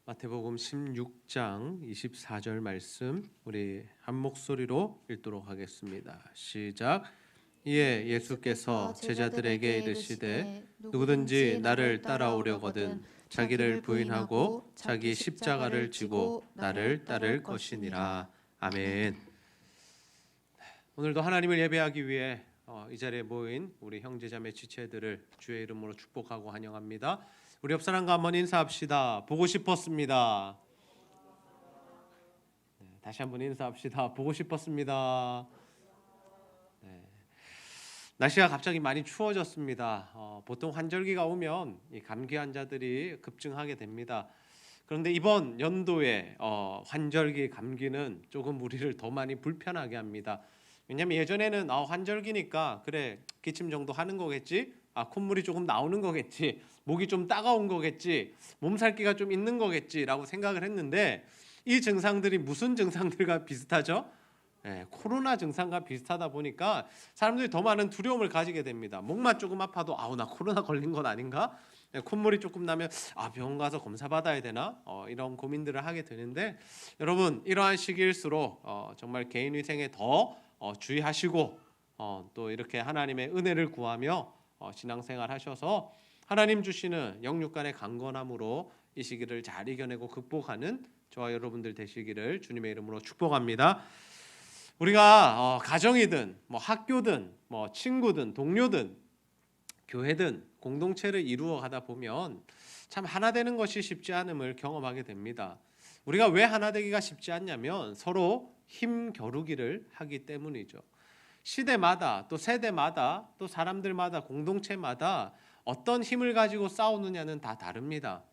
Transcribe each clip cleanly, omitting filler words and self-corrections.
마태복음 16장 24절 말씀 우리 한 목소리로 읽도록 하겠습니다. 시작. 이에 예수께서 제자들에게 이르시되 누구든지 나를 따라오려거든 자기를 부인하고 자기 십자가를 지고 나를 따를 것이니라. 아멘. 오늘도 하나님을 예배하기 위해 이 자리에 모인 우리 형제자매 지체들을 주의 이름으로 축복하고 환영합니다. 우리 옆 사람과 한번 인사합시다. 보고 싶었습니다. 다시 한번 인사합시다. 보고 싶었습니다. 날씨가 갑자기 많이 추워졌습니다. 보통 환절기가 오면 이 감기 환자들이 급증하게 됩니다. 그런데 이번 연도에 환절기 감기는 조금 우리를 더 많이 불편하게 합니다. 왜냐하면 예전에는 환절기니까 그래 기침 정도 하는 거겠지, 콧물이 조금 나오는 거겠지, 목이 좀 따가운 거겠지, 몸살기가 좀 있는 거겠지라고 생각을 했는데 이 증상들이 무슨 증상들과 비슷하죠? 코로나 증상과 비슷하다 보니까 사람들이 더 많은 두려움을 가지게 됩니다. 목만 조금 아파도 나 코로나 걸린 건 아닌가? 콧물이 조금 나면 병원 가서 검사 받아야 되나? 이런 고민들을 하게 되는데 여러분, 이러한 시기일수록 정말 개인 위생에 더 주의하시고 또 이렇게 하나님의 은혜를 구하며 신앙생활 하셔서 하나님 주시는 영육간의 강건함으로 이 시기를 잘 이겨내고 극복하는 저와 여러분들 되시기를 주님의 이름으로 축복합니다. 우리가 가정이든 학교든 친구든 동료든 교회든 공동체를 이루어 가다 보면 참 하나 되는 것이 쉽지 않음을 경험하게 됩니다. 우리가 왜 하나 되기가 쉽지 않냐면 서로 힘 겨루기를 하기 때문이죠. 시대마다 또 세대마다 또 사람들마다 공동체마다 어떤 힘을 가지고 싸우느냐는 다 다릅니다.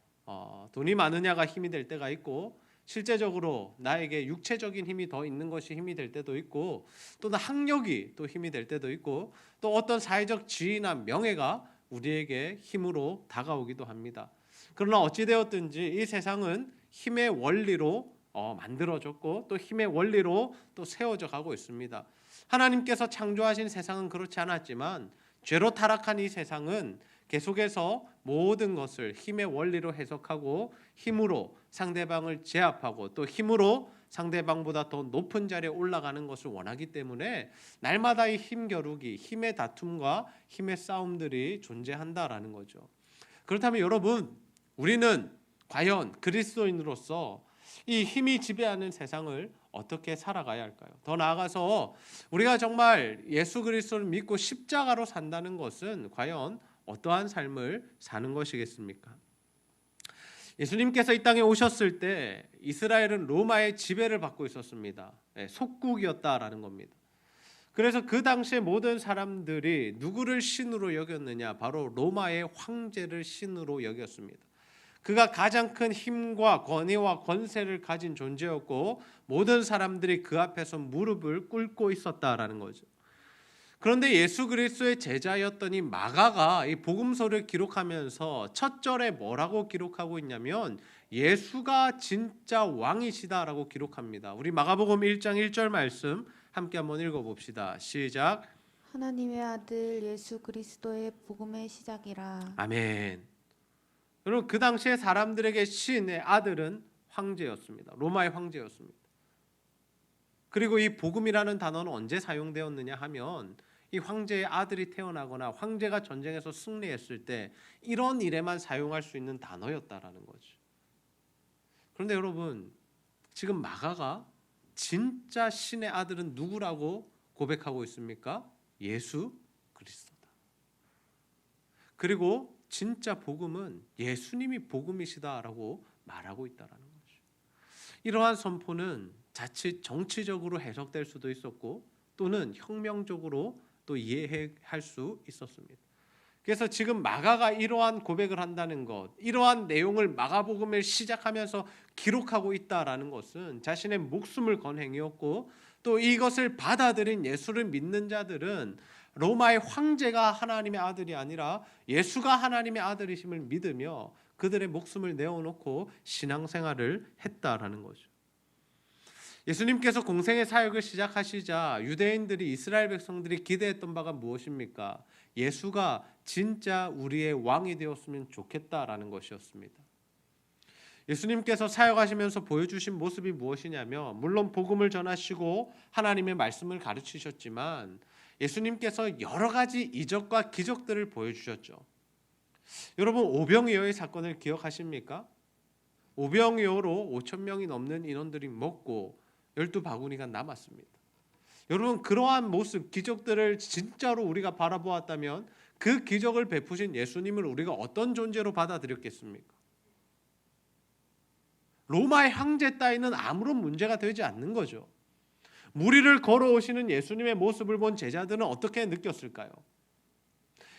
돈이 많으냐가 힘이 될 때가 있고, 실제적으로 나에게 육체적인 힘이 더 있는 것이 힘이 될 때도 있고, 또는 학력이 또 힘이 될 때도 있고, 또 어떤 사회적 지위나 명예가 우리에게 힘으로 다가오기도 합니다. 그러나 어찌되었든지 이 세상은 힘의 원리로 만들어졌고 또 힘의 원리로 또 세워져 가고 있습니다. 하나님께서 창조하신 세상은 그렇지 않았지만 죄로 타락한 이 세상은 계속해서 모든 것을 힘의 원리로 해석하고 힘으로 상대방을 제압하고 또 힘으로 상대방보다 더 높은 자리에 올라가는 것을 원하기 때문에 날마다 이 힘겨루기, 힘의 다툼과 힘의 싸움들이 존재한다라는 거죠. 그렇다면 여러분, 우리는 과연 그리스도인으로서 이 힘이 지배하는 세상을 어떻게 살아가야 할까요? 더 나아가서 우리가 정말 예수 그리스도를 믿고 십자가로 산다는 것은 과연 어떠한 삶을 사는 것이겠습니까? 예수님께서 이 땅에 오셨을 때 이스라엘은 로마의 지배를 받고 있었습니다. 속국이었다라는 겁니다. 그래서 그 당시에 모든 사람들이 누구를 신으로 여겼느냐? 바로 로마의 황제를 신으로 여겼습니다. 그가 가장 큰 힘과 권위와 권세를 가진 존재였고 모든 사람들이 그 앞에서 무릎을 꿇고 있었다라는 거죠. 그런데 예수 그리스도의 제자였던 이 마가가 이 복음서를 기록하면서 첫 절에 뭐라고 기록하고 있냐면 예수가 진짜 왕이시다라고 기록합니다. 우리 마가복음 1장 1절 말씀 함께 한번 읽어봅시다. 시작. 하나님의 아들 예수 그리스도의 복음의 시작이라. 아멘. 여러분, 그 당시에 사람들에게 신의 아들은 황제였습니다. 로마의 황제였습니다. 그리고 이 복음이라는 단어는 언제 사용되었느냐 하면 이 황제의 아들이 태어나거나 황제가 전쟁에서 승리했을 때 이런 일에만 사용할 수 있는 단어였다라는 거죠. 그런데 여러분, 지금 마가가 진짜 신의 아들은 누구라고 고백하고 있습니까? 예수 그리스도다. 그리고 진짜 복음은 예수님이 복음이시다라고 말하고 있다라는 거죠. 이러한 선포는 자칫 정치적으로 해석될 수도 있었고 또는 혁명적으로 또 이해할 수 있었습니다. 그래서 지금 마가가 이러한 고백을 한다는 것, 이러한 내용을 마가복음을 시작하면서 기록하고 있다라는 것은 자신의 목숨을 건 행위였고 또 이것을 받아들인 예수를 믿는 자들은 로마의 황제가 하나님의 아들이 아니라 예수가 하나님의 아들이심을 믿으며 그들의 목숨을 내어놓고 신앙생활을 했다라는 거죠. 예수님께서 공생의 사역을 시작하시자 유대인들이, 이스라엘 백성들이 기대했던 바가 무엇입니까? 예수가 진짜 우리의 왕이 되었으면 좋겠다라는 것이었습니다. 예수님께서 사역하시면서 보여주신 모습이 무엇이냐면, 물론 복음을 전하시고 하나님의 말씀을 가르치셨지만 예수님께서 여러 가지 이적과 기적들을 보여주셨죠. 여러분, 오병이어의 사건을 기억하십니까? 오병이어로 5천 명이 넘는 인원들이 먹고 12바구니가 남았습니다. 여러분, 그러한 모습, 기적들을 진짜로 우리가 바라보았다면 그 기적을 베푸신 예수님을 우리가 어떤 존재로 받아들였겠습니까? 로마의 황제 따위는 아무런 문제가 되지 않는 거죠. 무리를 걸어오시는 예수님의 모습을 본 제자들은 어떻게 느꼈을까요?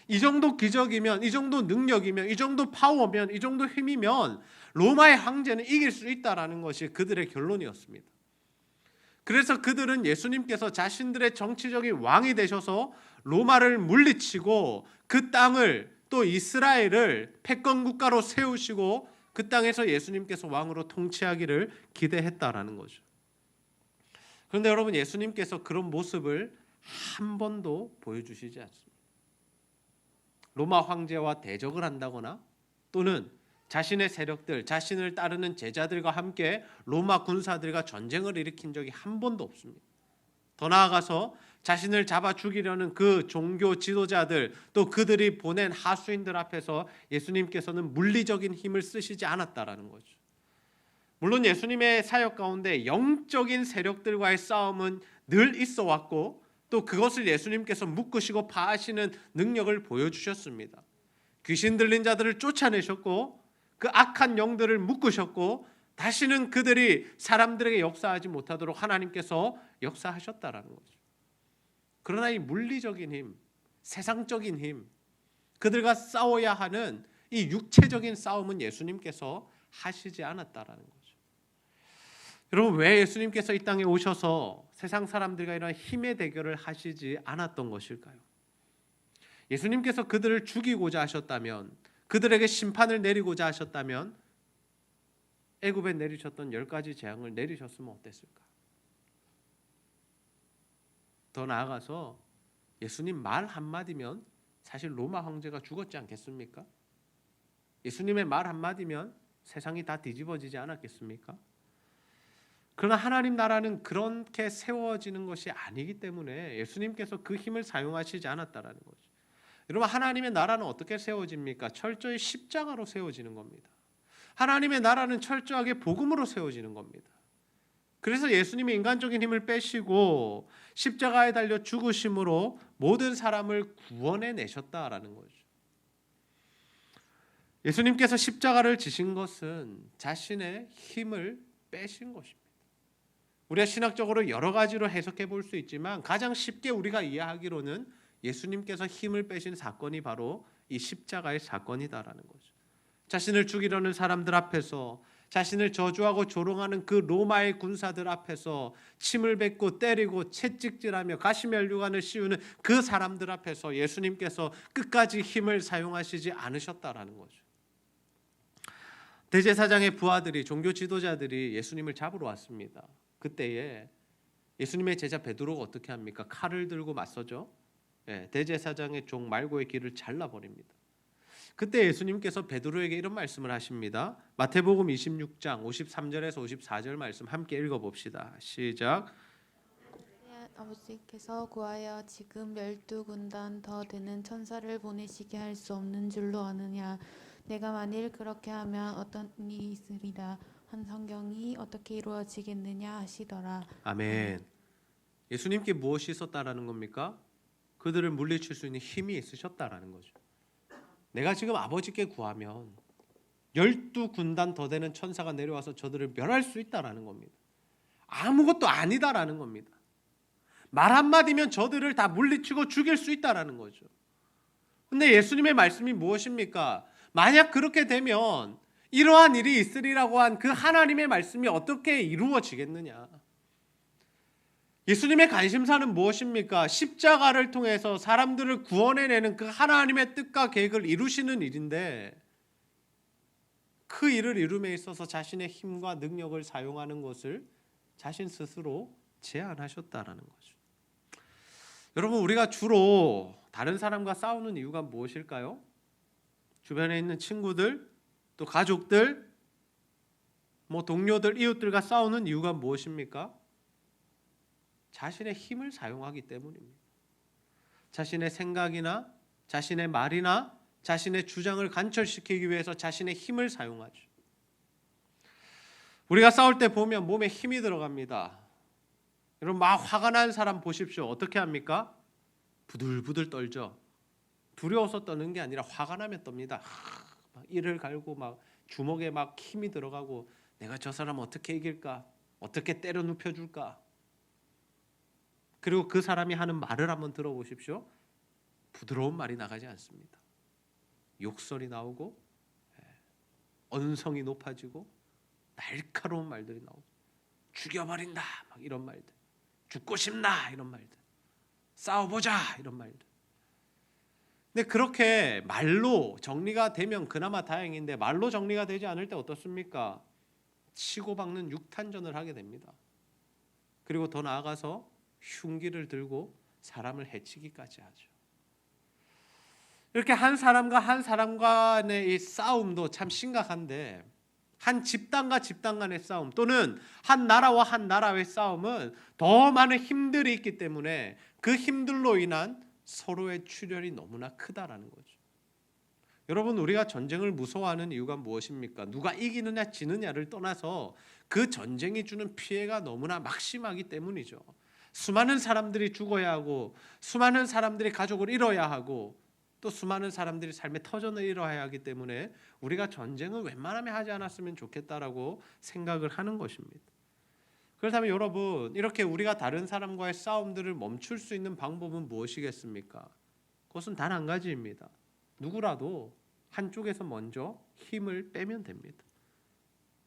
이 정도 기적이면, 이 정도 능력이면, 이 정도 파워면, 이 정도 힘이면 로마의 황제는 이길 수 있다라는 것이 그들의 결론이었습니다. 그래서 그들은 예수님께서 자신들의 정치적인 왕이 되셔서 로마를 물리치고 그 땅을, 또 이스라엘을 패권 국가로 세우시고 그 땅에서 예수님께서 왕으로 통치하기를 기대했다라는 거죠. 그런데 여러분, 예수님께서 그런 모습을 한 번도 보여주시지 않습니다. 로마 황제와 대적을 한다거나 또는 자신의 세력들, 자신을 따르는 제자들과 함께 로마 군사들과 전쟁을 일으킨 적이 한 번도 없습니다. 더 나아가서 자신을 잡아 죽이려는 그 종교 지도자들, 또 그들이 보낸 하수인들 앞에서 예수님께서는 물리적인 힘을 쓰시지 않았다라는 거죠. 물론 예수님의 사역 가운데 영적인 세력들과의 싸움은 늘 있어 왔고, 또 그것을 예수님께서 묶으시고 파하시는 능력을 보여주셨습니다. 귀신 들린 자들을 쫓아내셨고, 그 악한 영들을 묶으셨고, 다시는 그들이 사람들에게 역사하지 못하도록 하나님께서 역사하셨다라는 거죠. 그러나 이 물리적인 힘, 세상적인 힘, 그들과 싸워야 하는 이 육체적인 싸움은 예수님께서 하시지 않았다라는 거죠. 여러분, 왜 예수님께서 이 땅에 오셔서 세상 사람들과 이런 힘의 대결을 하시지 않았던 것일까요? 예수님께서 그들을 죽이고자 하셨다면, 그들에게 심판을 내리고자 하셨다면 애굽에 내리셨던 10가지 재앙을 내리셨으면 어땠을까? 더 나아가서 예수님 말 한마디면 사실 로마 황제가 죽었지 않겠습니까? 예수님의 말 한마디면 세상이 다 뒤집어지지 않았겠습니까? 그러나 하나님 나라는 그렇게 세워지는 것이 아니기 때문에 예수님께서 그 힘을 사용하시지 않았다라는 거죠. 여러분, 하나님의 나라는 어떻게 세워집니까? 철저히 십자가로 세워지는 겁니다. 하나님의 나라는 철저하게 복음으로 세워지는 겁니다. 그래서 예수님이 인간적인 힘을 빼시고 십자가에 달려 죽으심으로 모든 사람을 구원해 내셨다라는 거죠. 예수님께서 십자가를 지신 것은 자신의 힘을 빼신 것입니다. 우리가 신학적으로 여러 가지로 해석해 볼 수 있지만 가장 쉽게 우리가 이해하기로는 예수님께서 힘을 빼신 사건이 바로 이 십자가의 사건이다라는 거죠. 자신을 죽이려는 사람들 앞에서, 자신을 저주하고 조롱하는 그 로마의 군사들 앞에서 침을 뱉고 때리고 채찍질하며 가시면류관을 씌우는 그 사람들 앞에서 예수님께서 끝까지 힘을 사용하시지 않으셨다라는 거죠. 대제사장의 부하들이, 종교 지도자들이 예수님을 잡으러 왔습니다. 그때에 예수님의 제자 베드로가 어떻게 합니까? 칼을 들고 맞서죠. 대제사장의 종 말고의 귀를 잘라버립니다. 그때 예수님께서 베드로에게 이런 말씀을 하십니다. 마태복음 26장 53절에서 54절 말씀 함께 읽어봅시다. 시작. 아버지께서 구하여 지금 12군단 더 되는 천사를 보내시게 할 수 없는 줄로 아느냐. 내가 만일 그렇게 하면 어떤 일이 있으리다. 한 성경이 어떻게 이루어지겠느냐 하시더라. 아멘. 예수님께 무엇이 있었다라는 겁니까? 그들을 물리칠 수 있는 힘이 있으셨다라는 거죠. 내가 지금 아버지께 구하면 12군단 더 되는 천사가 내려와서 저들을 멸할 수 있다라는 겁니다. 아무것도 아니다라는 겁니다. 말 한마디면 저들을 다 물리치고 죽일 수 있다라는 거죠. 근데 예수님의 말씀이 무엇입니까? 만약 그렇게 되면 이러한 일이 있으리라고 한 그 하나님의 말씀이 어떻게 이루어지겠느냐? 예수님의 관심사는 무엇입니까? 십자가를 통해서 사람들을 구원해내는 그 하나님의 뜻과 계획을 이루시는 일인데, 그 일을 이룸에 있어서 자신의 힘과 능력을 사용하는 것을 자신 스스로 제한하셨다라는 거죠. 여러분, 우리가 주로 다른 사람과 싸우는 이유가 무엇일까요? 주변에 있는 친구들, 또 가족들, 동료들, 이웃들과 싸우는 이유가 무엇입니까? 자신의 힘을 사용하기 때문입니다. 자신의 생각이나 자신의 말이나 자신의 주장을 관철시키기 위해서 자신의 힘을 사용하죠. 우리가 싸울 때 보면 몸에 힘이 들어갑니다. 여러분, 막 화가 난 사람 보십시오. 어떻게 합니까? 부들부들 떨죠. 두려워서 떠는 게 아니라 화가 나면 떱니다. 막 이를 갈고 막 주먹에 막 힘이 들어가고, 내가 저 사람 어떻게 이길까? 어떻게 때려 눕혀줄까? 그리고 그 사람이 하는 말을 한번 들어보십시오. 부드러운 말이 나가지 않습니다. 욕설이 나오고, 언성이 높아지고, 날카로운 말들이 나오고, 죽여버린다 막 이런 말들, 죽고 싶나 이런 말들, 싸워보자 이런 말들. 근데 그렇게 말로 정리가 되면 그나마 다행인데, 말로 정리가 되지 않을 때 어떻습니까? 치고박는 육탄전을 하게 됩니다. 그리고 더 나아가서 흉기를 들고 사람을 해치기까지 하죠. 이렇게 한 사람과 한 사람 간의 이 싸움도 참 심각한데, 한 집단과 집단 간의 싸움, 또는 한 나라와 한 나라의 싸움은 더 많은 힘들이 있기 때문에 그 힘들로 인한 서로의 출혈이 너무나 크다라는 거죠. 여러분, 우리가 전쟁을 무서워하는 이유가 무엇입니까? 누가 이기느냐 지느냐를 떠나서 그 전쟁이 주는 피해가 너무나 막심하기 때문이죠. 수많은 사람들이 죽어야 하고, 수많은 사람들이 가족을 잃어야 하고, 또 수많은 사람들이 삶의 터전을 잃어야 하기 때문에 우리가 전쟁은 웬만하면 하지 않았으면 좋겠다라고 생각을 하는 것입니다. 그렇다면 여러분, 이렇게 우리가 다른 사람과의 싸움들을 멈출 수 있는 방법은 무엇이겠습니까? 그것은 단 한 가지입니다. 누구라도 한쪽에서 먼저 힘을 빼면 됩니다.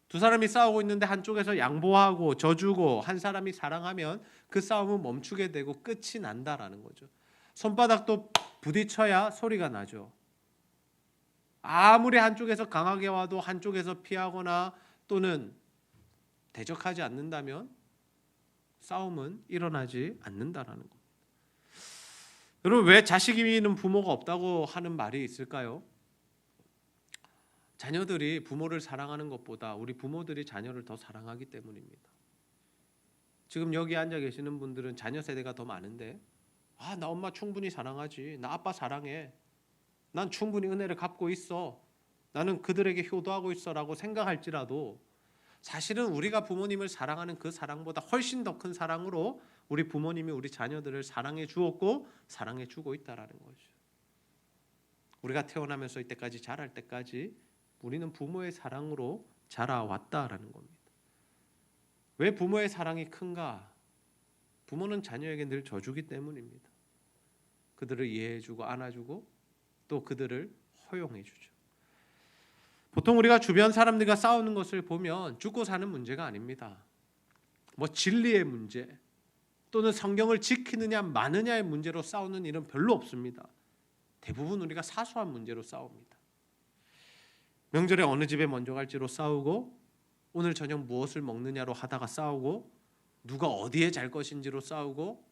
두 사람이 싸우고 있는데 한쪽에서 양보하고 져주고 한 사람이 사랑하면 그 싸움은 멈추게 되고 끝이 난다라는 거죠. 손바닥도 부딪혀야 소리가 나죠. 아무리 한쪽에서 강하게 와도 한쪽에서 피하거나 또는 대적하지 않는다면 싸움은 일어나지 않는다라는 겁니다. 여러분, 왜 자식이 있는 부모가 없다고 하는 말이 있을까요? 자녀들이 부모를 사랑하는 것보다 우리 부모들이 자녀를 더 사랑하기 때문입니다. 지금 여기 앉아 계시는 분들은 자녀 세대가 더 많은데, 나 엄마 충분히 사랑하지, 나 아빠 사랑해, 난 충분히 은혜를 갚고 있어, 나는 그들에게 효도하고 있어라고 생각할지라도 사실은 우리가 부모님을 사랑하는 그 사랑보다 훨씬 더 큰 사랑으로 우리 부모님이 우리 자녀들을 사랑해 주었고 사랑해 주고 있다라는 거죠. 우리가 태어나면서 이때까지 자랄 때까지 우리는 부모의 사랑으로 자라왔다라는 겁니다. 왜 부모의 사랑이 큰가? 부모는 자녀에게 늘 져주기 때문입니다. 그들을 이해해주고 안아주고 또 그들을 허용해주죠. 보통 우리가 주변 사람들과 싸우는 것을 보면 죽고 사는 문제가 아닙니다. 진리의 문제 또는 성경을 지키느냐 마느냐의 문제로 싸우는 일은 별로 없습니다. 대부분 우리가 사소한 문제로 싸웁니다. 명절에 어느 집에 먼저 갈지로 싸우고, 오늘 저녁 무엇을 먹느냐로 하다가 싸우고, 누가 어디에 잘 것인지로 싸우고,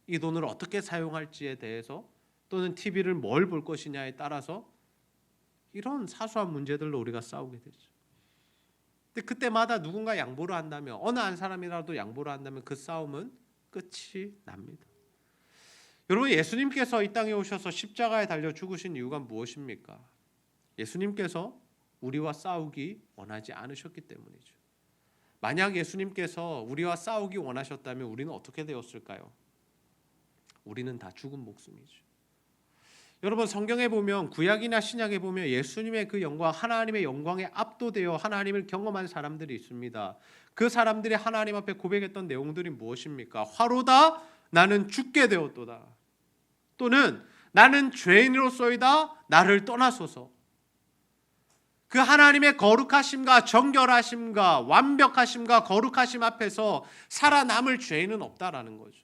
이 돈을 어떻게 사용할지에 대해서 또는 TV를 뭘 볼 것이냐에 따라서 이런 사소한 문제들로 우리가 싸우게 되죠. 근데 그때마다 누군가 양보를 한다면, 어느 한 사람이라도 양보를 한다면 그 싸움은 끝이 납니다. 여러분, 예수님께서 이 땅에 오셔서 십자가에 달려 죽으신 이유가 무엇입니까? 예수님께서 우리와 싸우기 원하지 않으셨기 때문이죠. 만약 예수님께서 우리와 싸우기 원하셨다면 우리는 어떻게 되었을까요? 우리는 다 죽은 목숨이죠. 여러분, 성경에 보면, 구약이나 신약에 보면 예수님의 그 영광, 하나님의 영광에 압도되어 하나님을 경험한 사람들이 있습니다. 그 사람들이 하나님 앞에 고백했던 내용들이 무엇입니까? 화로다, 나는 죽게 되었도다. 또는 나는 죄인으로소이다, 나를 떠나소서. 그 하나님의 거룩하심과 정결하심과 완벽하심과 거룩하심 앞에서 살아남을 죄인은 없다라는 거죠.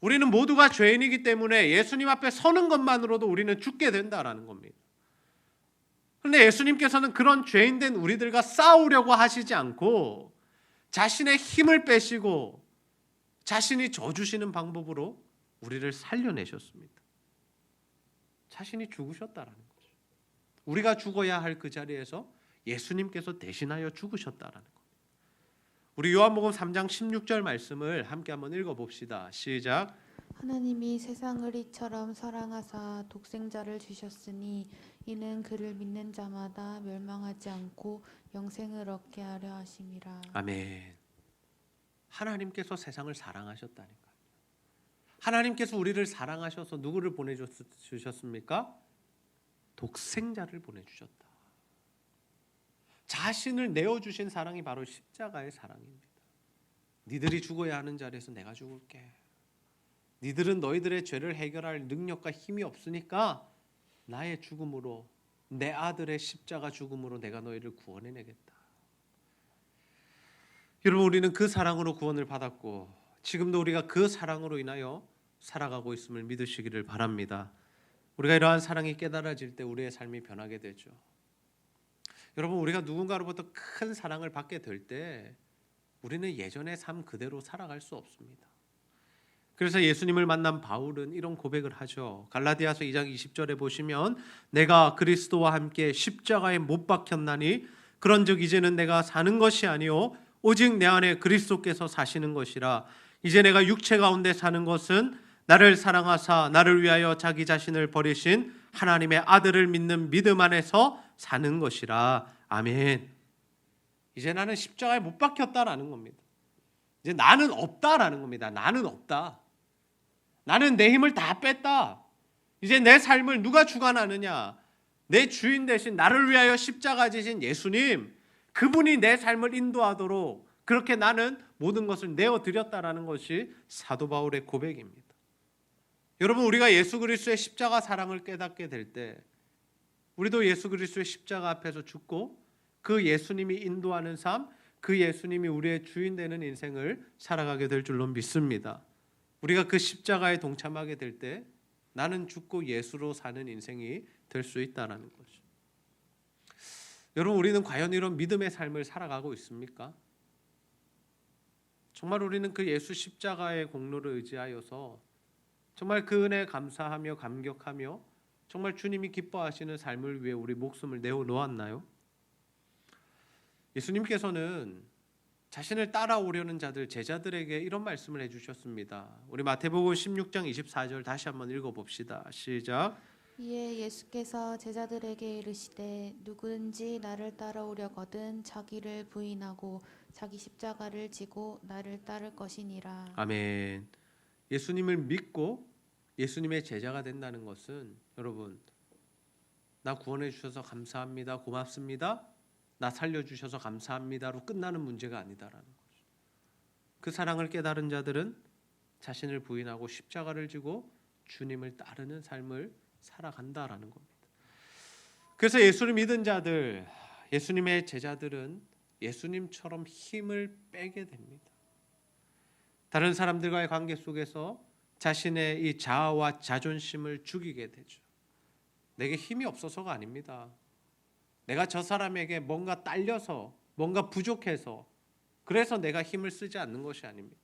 우리는 모두가 죄인이기 때문에 예수님 앞에 서는 것만으로도 우리는 죽게 된다라는 겁니다. 그런데 예수님께서는 그런 죄인된 우리들과 싸우려고 하시지 않고 자신의 힘을 빼시고 자신이 져주시는 방법으로 우리를 살려내셨습니다. 자신이 죽으셨다라는 거죠. 우리가 죽어야 할 그 자리에서 예수님께서 대신하여 죽으셨다라는 것. 우리 요한복음 3장 16절 말씀을 함께 한번 읽어봅시다. 시작. 하나님이 세상을 이처럼 사랑하사 독생자를 주셨으니 이는 그를 믿는 자마다 멸망하지 않고 영생을 얻게 하려 하심이라. 아멘. 하나님께서 세상을 사랑하셨다니까. 하나님께서 우리를 사랑하셔서 누구를 보내주셨습니까? 독생자를 보내주셨다. 자신을 내어주신 사랑이 바로 십자가의 사랑입니다. 니들이 죽어야 하는 자리에서 내가 죽을게. 니들은 너희들의 죄를 해결할 능력과 힘이 없으니까 나의 죽음으로, 내 아들의 십자가 죽음으로 내가 너희를 구원해내겠다. 여러분, 우리는 그 사랑으로 구원을 받았고 지금도 우리가 그 사랑으로 인하여 살아가고 있음을 믿으시기를 바랍니다. 우리가 이러한 사랑이 깨달아질 때 우리의 삶이 변하게 되죠. 여러분, 우리가 누군가로부터 큰 사랑을 받게 될 때 우리는 예전의 삶 그대로 살아갈 수 없습니다. 그래서 예수님을 만난 바울은 이런 고백을 하죠. 갈라디아서 2장 20절에 보시면 내가 그리스도와 함께 십자가에 못 박혔나니 그런즉 이제는 내가 사는 것이 아니요 오직 내 안에 그리스도께서 사시는 것이라. 이제 내가 육체 가운데 사는 것은 나를 사랑하사 나를 위하여 자기 자신을 버리신 하나님의 아들을 믿는 믿음 안에서 사는 것이라. 아멘. 이제 나는 십자가에 못 박혔다라는 겁니다. 이제 나는 없다라는 겁니다. 나는 없다. 나는 내 힘을 다 뺐다. 이제 내 삶을 누가 주관하느냐? 내 주인 대신 나를 위하여 십자가 지신 예수님, 그분이 내 삶을 인도하도록 그렇게 나는 모든 것을 내어드렸다라는 것이 사도 바울의 고백입니다. 여러분, 우리가 예수 그리스도의 십자가 사랑을 깨닫게 될 때 우리도 예수 그리스도의 십자가 앞에서 죽고 그 예수님이 인도하는 삶, 그 예수님이 우리의 주인 되는 인생을 살아가게 될 줄로 믿습니다. 우리가 그 십자가에 동참하게 될 때 나는 죽고 예수로 사는 인생이 될 수 있다는 거죠. 여러분, 우리는 과연 이런 믿음의 삶을 살아가고 있습니까? 정말 우리는 그 예수 십자가의 공로를 의지하여서 정말 그 은혜에 감사하며 감격하며 정말 주님이 기뻐하시는 삶을 위해 우리 목숨을 내어놓았나요? 예수님께서는 자신을 따라오려는 자들, 제자들에게 이런 말씀을 해주셨습니다. 우리 마태복음 16장 24절 다시 한번 읽어봅시다. 시작. 이에 예수께서 제자들에게 이르시되 누구든지 나를 따라오려거든 자기를 부인하고 자기 십자가를 지고 나를 따를 것이니라. 아멘. 예수님을 믿고 예수님의 제자가 된다는 것은 여러분, 나 구원해 주셔서 감사합니다, 고맙습니다, 나 살려주셔서 감사합니다로 끝나는 문제가 아니다라는 거죠. 그 사랑을 깨달은 자들은 자신을 부인하고 십자가를 지고 주님을 따르는 삶을 살아간다라는 겁니다. 그래서 예수를 믿은 자들, 예수님의 제자들은 예수님처럼 힘을 빼게 됩니다. 다른 사람들과의 관계 속에서 자신의 이 자아와 자존심을 죽이게 되죠. 내게 힘이 없어서가 아닙니다. 내가 저 사람에게 뭔가 딸려서 뭔가 부족해서 그래서 내가 힘을 쓰지 않는 것이 아닙니다.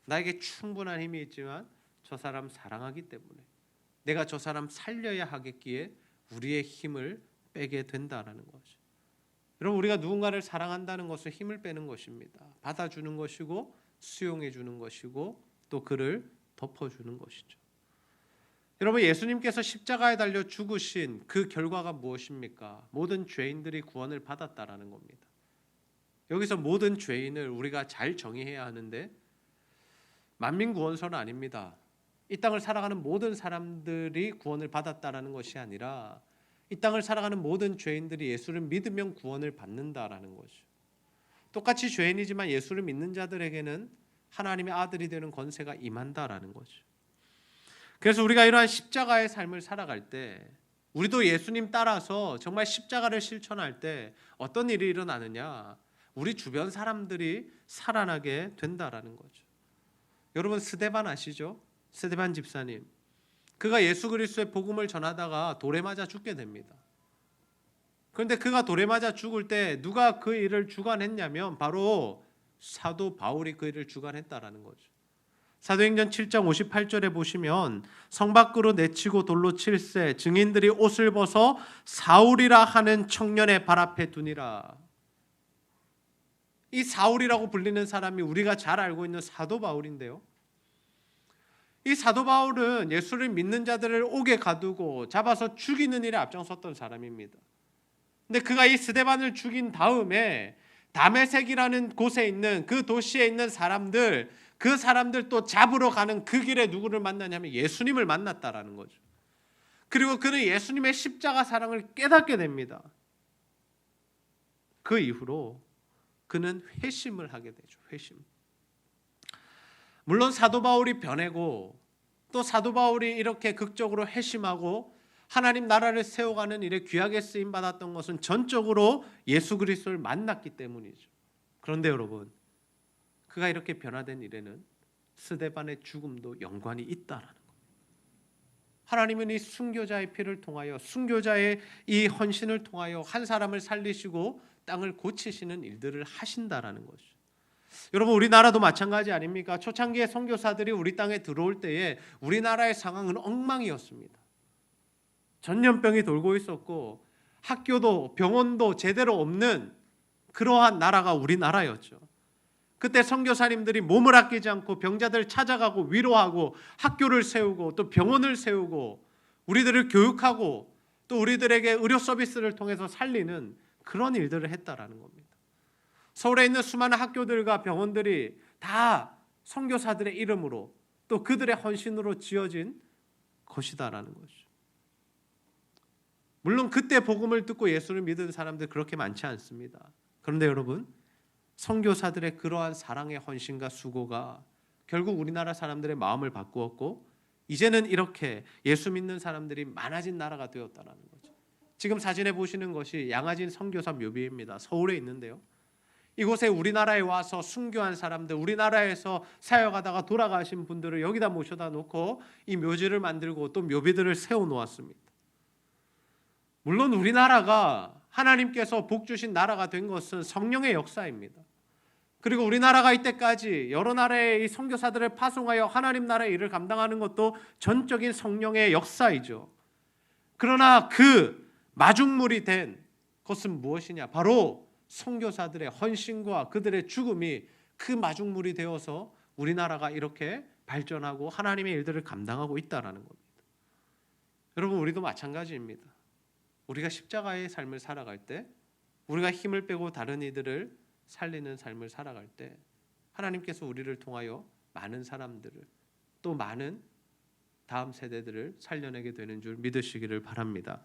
나에게 충분한 힘이 있지만 저 사람 사랑하기 때문에 내가 저 사람 살려야 하겠기에 우리의 힘을 빼게 된다라는 거죠. 여러분, 우리가 누군가를 사랑한다는 것은 힘을 빼는 것입니다. 받아주는 것이고 수용해 주는 것이고 또 그를 덮어주는 것이죠. 여러분, 예수님께서 십자가에 달려 죽으신 그 결과가 무엇입니까? 모든 죄인들이 구원을 받았다라는 겁니다. 여기서 모든 죄인을 우리가 잘 정의해야 하는데 만민구원서는 아닙니다. 이 땅을 살아가는 모든 사람들이 구원을 받았다라는 것이 아니라 이 땅을 살아가는 모든 죄인들이 예수를 믿으면 구원을 받는다라는 거죠. 똑같이 죄인이지만 예수를 믿는 자들에게는 하나님의 아들이 되는 권세가 임한다라는 거죠. 그래서 우리가 이러한 십자가의 삶을 살아갈 때 우리도 예수님 따라서 정말 십자가를 실천할 때 어떤 일이 일어나느냐? 우리 주변 사람들이 살아나게 된다라는 거죠. 여러분, 스데반 아시죠? 스데반 집사님. 그가 예수 그리스도의 복음을 전하다가 돌에 맞아 죽게 됩니다. 그런데 그가 돌에 맞아 죽을 때 누가 그 일을 주관했냐면 바로 사도 바울이 그 일을 주관했다라는 거죠. 사도행전 7장 58절에 보시면 성 밖으로 내치고 돌로 칠세 증인들이 옷을 벗어 사울이라 하는 청년의 발 앞에 두니라. 이 사울이라고 불리는 사람이 우리가 잘 알고 있는 사도 바울인데요. 이 사도 바울은 예수를 믿는 자들을 옥에 가두고 잡아서 죽이는 일에 앞장섰던 사람입니다. 근데 그가 이 스데반을 죽인 다음에 다메섹이라는 곳에 있는 그 도시에 있는 사람들, 그 사람들 또 잡으러 가는 그 길에 누구를 만나냐면 예수님을 만났다라는 거죠. 그리고 그는 예수님의 십자가 사랑을 깨닫게 됩니다. 그 이후로 그는 회심을 하게 되죠. 회심. 물론 사도 바울이 변해고 또 사도 바울이 이렇게 극적으로 회심하고 하나님 나라를 세워가는 일에 귀하게 쓰임 받았던 것은 전적으로 예수 그리스도를 만났기 때문이죠. 그런데 여러분, 그가 이렇게 변화된 일에는 스데반의 죽음도 연관이 있다라는 겁니다. 하나님은 이 순교자의 피를 통하여 순교자의 이 헌신을 통하여 한 사람을 살리시고 땅을 고치시는 일들을 하신다라는 거죠. 여러분, 우리나라도 마찬가지 아닙니까? 초창기에 선교사들이 우리 땅에 들어올 때에 우리나라의 상황은 엉망이었습니다. 전염병이 돌고 있었고 학교도 병원도 제대로 없는 그러한 나라가 우리나라였죠. 그때 선교사님들이 몸을 아끼지 않고 병자들 찾아가고 위로하고 학교를 세우고 또 병원을 세우고 우리들을 교육하고 또 우리들에게 의료 서비스를 통해서 살리는 그런 일들을 했다라는 겁니다. 서울에 있는 수많은 학교들과 병원들이 다 선교사들의 이름으로 또 그들의 헌신으로 지어진 것이다라는 거죠. 물론 그때 복음을 듣고 예수를 믿은 사람들 그렇게 많지 않습니다. 그런데 여러분, 선교사들의 그러한 사랑의 헌신과 수고가 결국 우리나라 사람들의 마음을 바꾸었고 이제는 이렇게 예수 믿는 사람들이 많아진 나라가 되었다는 거죠. 지금 사진에 보시는 것이 양화진 선교사 묘비입니다. 서울에 있는데요. 이곳에 우리나라에 와서 순교한 사람들, 우리나라에서 사역하다가 돌아가신 분들을 여기다 모셔다 놓고 이 묘지를 만들고 또 묘비들을 세워 놓았습니다. 물론 우리나라가 하나님께서 복 주신 나라가 된 것은 성령의 역사입니다. 그리고 우리나라가 이때까지 여러 나라의 이 선교사들을 파송하여 하나님 나라의 일을 감당하는 것도 전적인 성령의 역사이죠. 그러나 그 마중물이 된 것은 무엇이냐? 바로 선교사들의 헌신과 그들의 죽음이 그 마중물이 되어서 우리나라가 이렇게 발전하고 하나님의 일들을 감당하고 있다는 겁니다. 여러분, 우리도 마찬가지입니다. 우리가 십자가의 삶을 살아갈 때, 우리가 힘을 빼고 다른 이들을 살리는 삶을 살아갈 때 하나님께서 우리를 통하여 많은 사람들을 또 많은 다음 세대들을 살려내게 되는 줄 믿으시기를 바랍니다.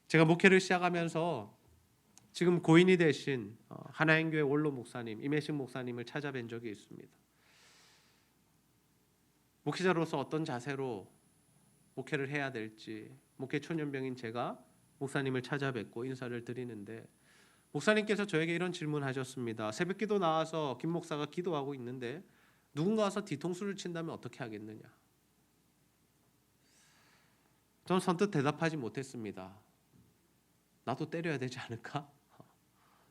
제가 목회를 시작하면서 지금 고인이 되신 하나인교회 원로 목사님 임혜식 목사님을 찾아뵌 적이 있습니다. 목회자로서 어떤 자세로 목회를 해야 될지 목회 초년병인 제가 목사님을 찾아뵙고 인사를 드리는데 목사님께서 저에게 이런 질문하셨습니다. 새벽기도 나와서 김 목사가 기도하고 있는데 누군가 와서 뒤통수를 친다면 어떻게 하겠느냐? 저는 선뜻 대답하지 못했습니다. 나도 때려야 되지 않을까?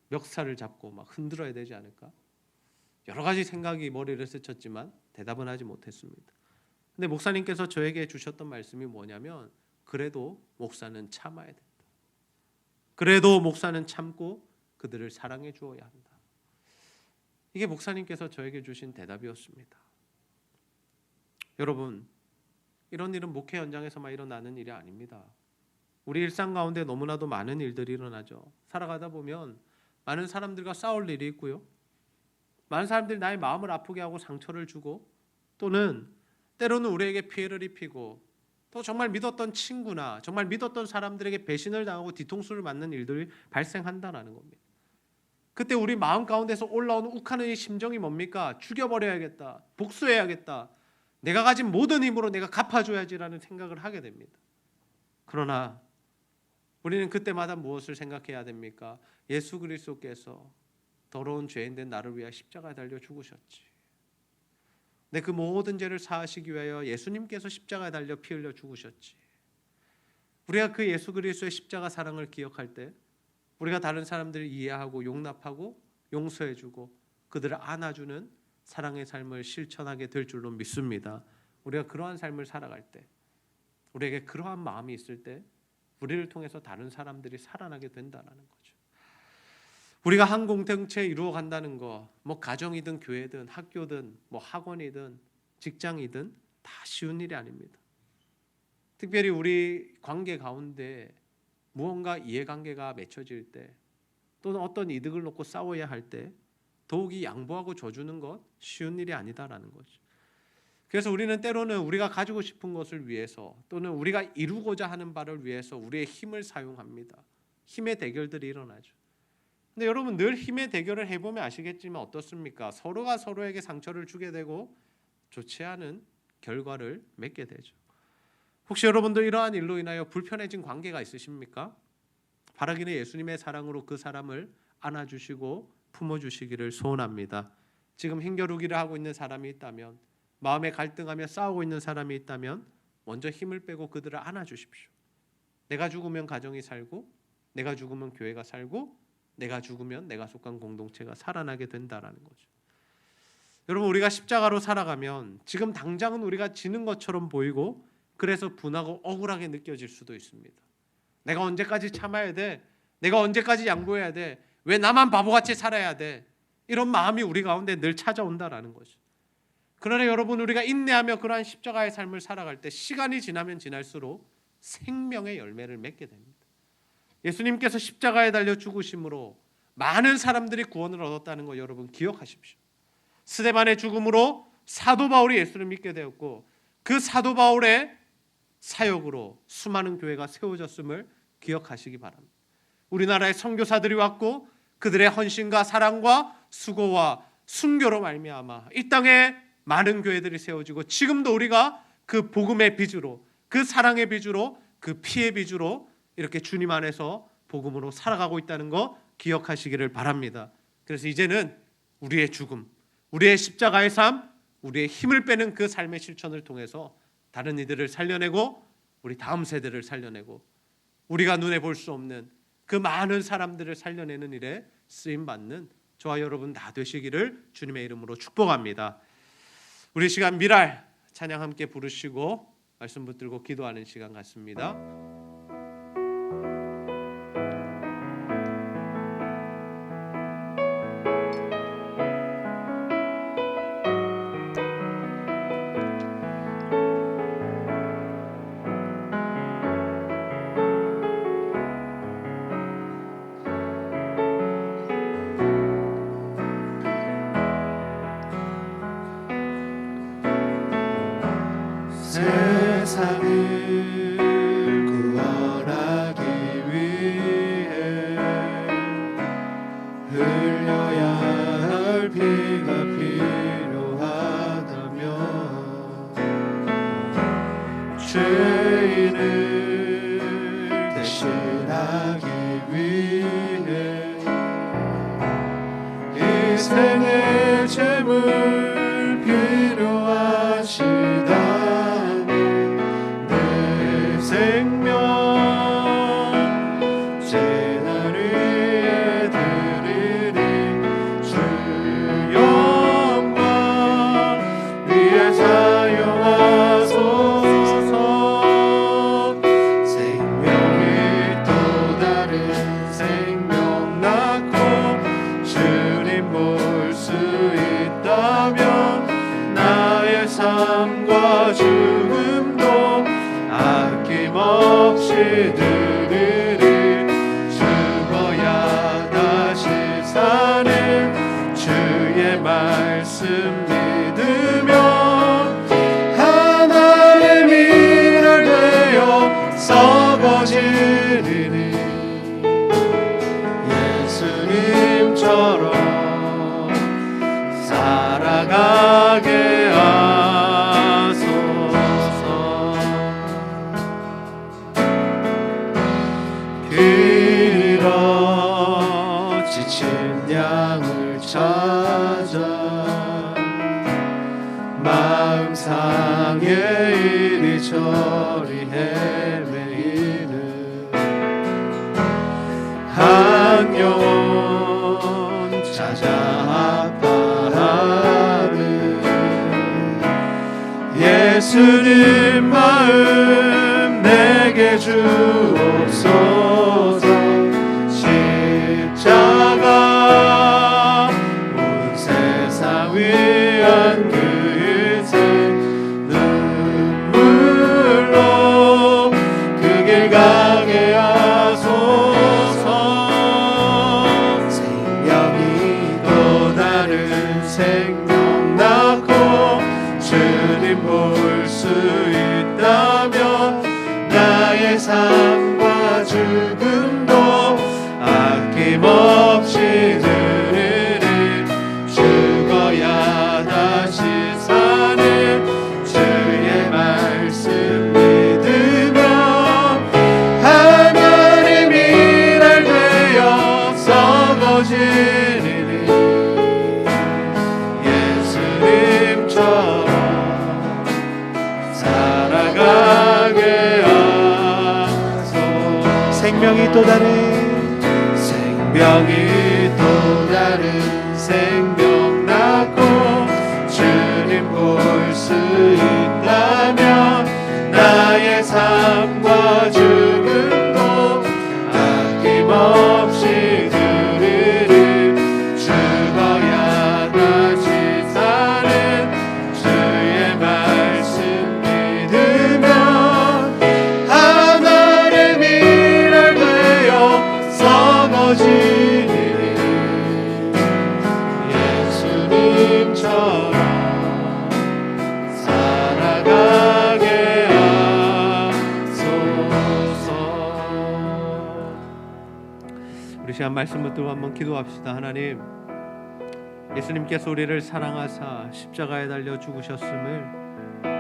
멱살을 잡고 막 흔들어야 되지 않을까? 여러 가지 생각이 머리를 스쳤지만 대답은 하지 못했습니다. 근데 목사님께서 저에게 주셨던 말씀이 뭐냐면 그래도 목사는 참아야 된다. 그래도 목사는 참고 그들을 사랑해 주어야 한다. 이게 목사님께서 저에게 주신 대답이었습니다. 여러분, 이런 일은 목회 현장에서만 일어나는 일이 아닙니다. 우리 일상 가운데 너무나도 많은 일들이 일어나죠. 살아가다 보면 많은 사람들과 싸울 일이 있고요. 많은 사람들이 나의 마음을 아프게 하고 상처를 주고 또는 때로는 우리에게 피해를 입히고 또 정말 믿었던 친구나 정말 믿었던 사람들에게 배신을 당하고 뒤통수를 맞는 일들이 발생한다는 겁니다. 그때 우리 마음 가운데서 올라오는 욱하는 이 심정이 뭡니까? 죽여버려야겠다. 복수해야겠다. 내가 가진 모든 힘으로 내가 갚아줘야지라는 생각을 하게 됩니다. 그러나 우리는 그때마다 무엇을 생각해야 됩니까? 예수 그리스도께서 더러운 죄인된 나를 위하여 십자가에 달려 죽으셨지. 내 그 모든 죄를 사하시기 위하여 예수님께서 십자가에 달려 피 흘려 죽으셨지. 우리가 그 예수 그리스도의 십자가 사랑을 기억할 때 우리가 다른 사람들을 이해하고 용납하고 용서해주고 그들을 안아주는 사랑의 삶을 실천하게 될 줄로 믿습니다. 우리가 그러한 삶을 살아갈 때, 우리에게 그러한 마음이 있을 때 우리를 통해서 다른 사람들이 살아나게 된다는 거죠. 우리가 한 공동체 이루어 간다는 거, 뭐 가정이든 교회든 학교든 뭐 학원이든 직장이든 다 쉬운 일이 아닙니다. 특별히 우리 관계 가운데 무언가 이해관계가 맺혀질 때, 또는 어떤 이득을 놓고 싸워야 할 때 더욱이 양보하고 줘주는 것 쉬운 일이 아니다라는 거죠. 그래서 우리는 때로는 우리가 가지고 싶은 것을 위해서, 또는 우리가 이루고자 하는 바를 위해서 우리의 힘을 사용합니다. 힘의 대결들이 일어나죠. 근데 여러분, 늘 힘의 대결을 해보면 아시겠지만 어떻습니까? 서로가 서로에게 상처를 주게 되고 좋지 않은 결과를 맺게 되죠. 혹시 여러분도 이러한 일로 인하여 불편해진 관계가 있으십니까? 바라기는 예수님의 사랑으로 그 사람을 안아주시고 품어주시기를 소원합니다. 지금 힘겨루기를 하고 있는 사람이 있다면, 마음에 갈등하며 싸우고 있는 사람이 있다면 먼저 힘을 빼고 그들을 안아주십시오. 내가 죽으면 가정이 살고, 내가 죽으면 교회가 살고, 내가 죽으면 내가 속한 공동체가 살아나게 된다라는 거죠. 여러분, 우리가 십자가로 살아가면 지금 당장은 우리가 지는 것처럼 보이고, 그래서 분하고 억울하게 느껴질 수도 있습니다. 내가 언제까지 참아야 돼? 내가 언제까지 양보해야 돼? 왜 나만 바보같이 살아야 돼? 이런 마음이 우리 가운데 늘 찾아온다라는 거죠. 그러나 여러분, 우리가 인내하며 그러한 십자가의 삶을 살아갈 때 시간이 지나면 지날수록 생명의 열매를 맺게 됩니다. 예수님께서 십자가에 달려 죽으심으로 많은 사람들이 구원을 얻었다는 거 여러분 기억하십시오. 스데반의 죽음으로 사도 바울이 예수를 믿게 되었고, 그 사도 바울의 사역으로 수많은 교회가 세워졌음을 기억하시기 바랍니다. 우리나라에 선교사들이 왔고, 그들의 헌신과 사랑과 수고와 순교로 말미암아 이 땅에 많은 교회들이 세워지고, 지금도 우리가 그 복음의 빚으로, 그 사랑의 빚으로, 그 피의 빚으로 이렇게 주님 안에서 복음으로 살아가고 있다는 거 기억하시기를 바랍니다. 그래서 이제는 우리의 죽음, 우리의 십자가의 삶, 우리의 힘을 빼는 그 삶의 실천을 통해서 다른 이들을 살려내고, 우리 다음 세대를 살려내고, 우리가 눈에 볼 수 없는 그 많은 사람들을 살려내는 일에 쓰임받는 저와 여러분 다 되시기를 주님의 이름으로 축복합니다. 우리 시간 미랄 찬양 함께 부르시고 말씀 붙들고 기도하는 시간 같습니다. 세상을 구원하기 위해 흘려야 할 피가 필요하다면 죄인을 대신하기 위해 희생의 제물 필요하시다. 생명 재단 위에 드리리 주 영광 위에 사용하소서. 생명이 또 다른 생명 낳고 주님 볼 수 있다면 나의 삶과 죽음도 아낌없이 들으리. 죽어야 다시 사는 주의 말씀 믿으며 하나의 미랄 되어 썩어지리니 예수님처럼 살아가게 길어 지친 양을 찾아 마음 상해 이리저리 헤매이는 한 영혼 찾아 아파하는 예수님 마음 내게 주옵소서. 십자가 온 세상 위한 그의세 눈물로 그 길 가게 하소서. 생명이 또 다른 생명 낳고 주님 볼 수 있다면 나의 삶과 죽음도 아낌없이 들으리. 죽어야 다시 사는 주의 말씀 믿으며 하나님이 날 되어 썩어지리니 예수님처럼 살아가게 하소서. 생명이 또 다른 생명 낳고 주님 볼 수 있다면 나의 삶과 죽음도 아낌없이 들으리. 죽어야 다시 사는 주의 말씀 믿으며 하나님이 날 되어 썩어지리니 예수님처럼 살아가게 하소서. 우리 시간 말씀 붙들고 한번 기도합시다. 하나님, 예수님께서 우리를 사랑하사 십자가에 달려 죽으셨음을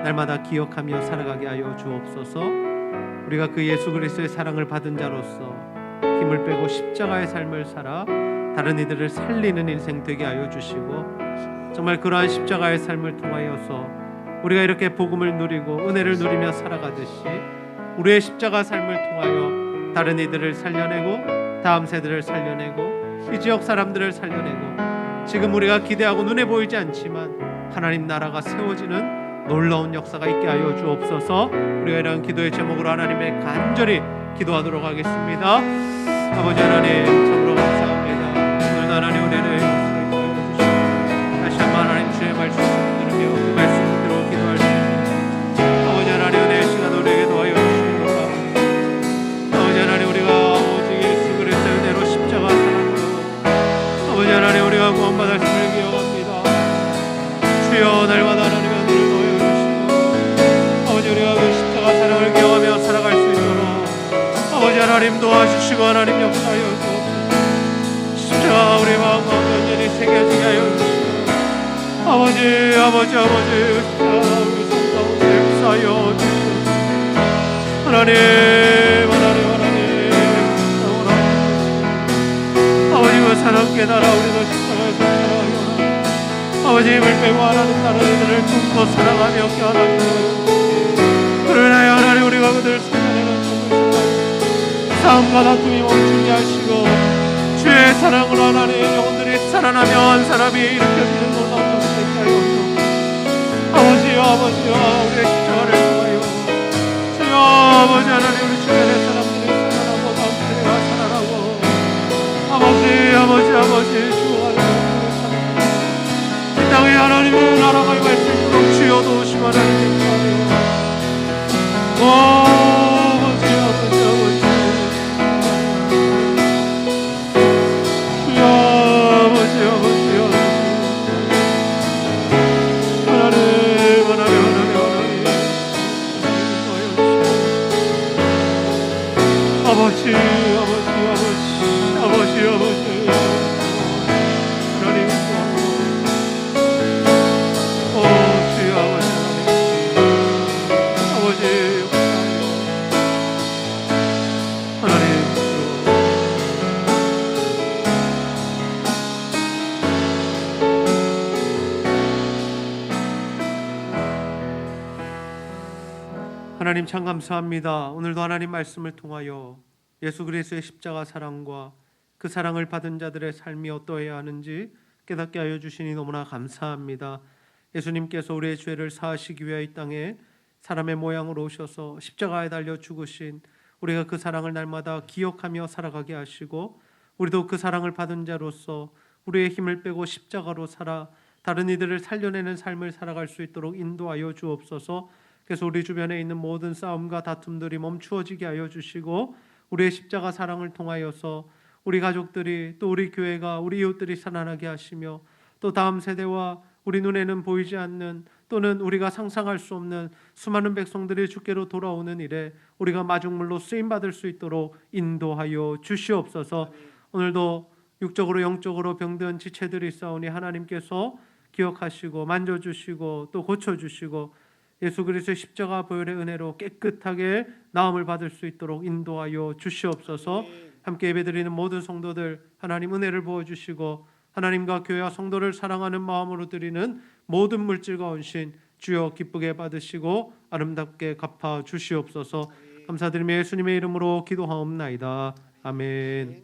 날마다 기억하며 살아가게 하여 주옵소서. 우리가 그 예수 그리스도의 사랑을 받은 자로서 힘을 빼고 십자가의 삶을 살아 다른 이들을 살리는 인생 되게 하여 주시고, 정말 그러한 십자가의 삶을 통하여서 우리가 이렇게 복음을 누리고 은혜를 누리며 살아가듯이 우리의 십자가 삶을 통하여 다른 이들을 살려내고 다음 세대를 살려내고 이 지역 사람들을 살려내고 지금 우리가 기대하고 눈에 보이지 않지만 하나님 나라가 세워지는 놀라운 역사가 있게 하여 주옵소서. 우리가 이런 기도의 제목으로 하나님의 간절히 기도하도록 하겠습니다. 아버지 하나님, 참으로 감사합니다. 오늘도 하나님 은혜를 주시고 다시 한번 하나님 주의 말씀 들으며 그 말씀대로 기도할 수 있는 아버지 하나님 은혜의 시간 우리에게 도와여 주시옵소서. 아버지 하나님, 우리가 오직 예수 그리스도의 은혜로 십자가 사랑으로 아버지 하나님 우리가 구원받았음을 기억합니다. 주여, 날마다 하나님의 은혜를 도와여 주시고 아버지 우리가 그 십자가 사랑을 기억하며 살아갈 수 있도록 아버지 하나님 도와주시고 하나님 역사하여 주옵소서. 십자가 우리 마음과 완전히 새겨지게 하여 주시고 아버지 십자가 우리 삶 가운데 역사하여 주시옵소서. 하나님 아버지 그 사랑 깨달아 우리도 십자가에서 살아가요. 아버지 힘을 빼고 하나님 다른 이들을 품고 사랑하며 껴안아주며 그러나 하나님 우리가 그들 살려내는 싸움과 다툼이 멈추게 하시고 주의 사랑으로 하나님 영혼들이 살아나며 한 사람이 일으켜지는 놀라운 역사 있게 하여 주옵소서. 아버지여 우리의 십자가를 통하여 주여 아버지 하나님 우리 주변의 사람들이 살아나고 다음 세대가 살아나고 아버지 주 하나님 이 땅에 하나님의 나라가 임할 수 있도록 주여 도우시고 하나님 인도하여 아버지 하나님 참 감사합니다. 오늘도 하나님 말씀을 통하여 예수 그리스도의 십자가 사랑과 그 사랑을 받은 자들의 삶이 어떠해야 하는지 깨닫게 하여 주시니 너무나 감사합니다. 예수님께서 우리의 죄를 사하시기 위하여 이 땅에 사람의 모양으로 오셔서 십자가에 달려 죽으신 우리가 그 사랑을 날마다 기억하며 살아가게 하시고 우리도 그 사랑을 받은 자로서 우리의 힘을 빼고 십자가로 살아 다른 이들을 살려내는 삶을 살아갈 수 있도록 인도하여 주옵소서. 그래서 우리 주변에 있는 모든 싸움과 다툼들이 멈추어지게 하여 주시고 우리의 십자가 사랑을 통하여서 우리 가족들이 또 우리 교회가 우리 이웃들이 살아나게 하시며 또 다음 세대와 우리 눈에는 보이지 않는 또는 우리가 상상할 수 없는 수많은 백성들이 주께로 돌아오는 일에 우리가 마중물로 쓰임받을 수 있도록 인도하여 주시옵소서. 오늘도 육적으로 영적으로 병든 지체들이 있사오니 하나님께서 기억하시고 만져주시고 또 고쳐주시고 예수 그리스도의 십자가 보혈의 은혜로 깨끗하게 나음을 받을 수 있도록 인도하여 주시옵소서. 함께 예배드리는 모든 성도들 하나님 은혜를 부어주시고 하나님과 교회와 성도를 사랑하는 마음으로 드리는 모든 물질과 헌신 주여 기쁘게 받으시고 아름답게 갚아 주시옵소서. 감사드리며 예수님의 이름으로 기도하옵나이다. 아멘.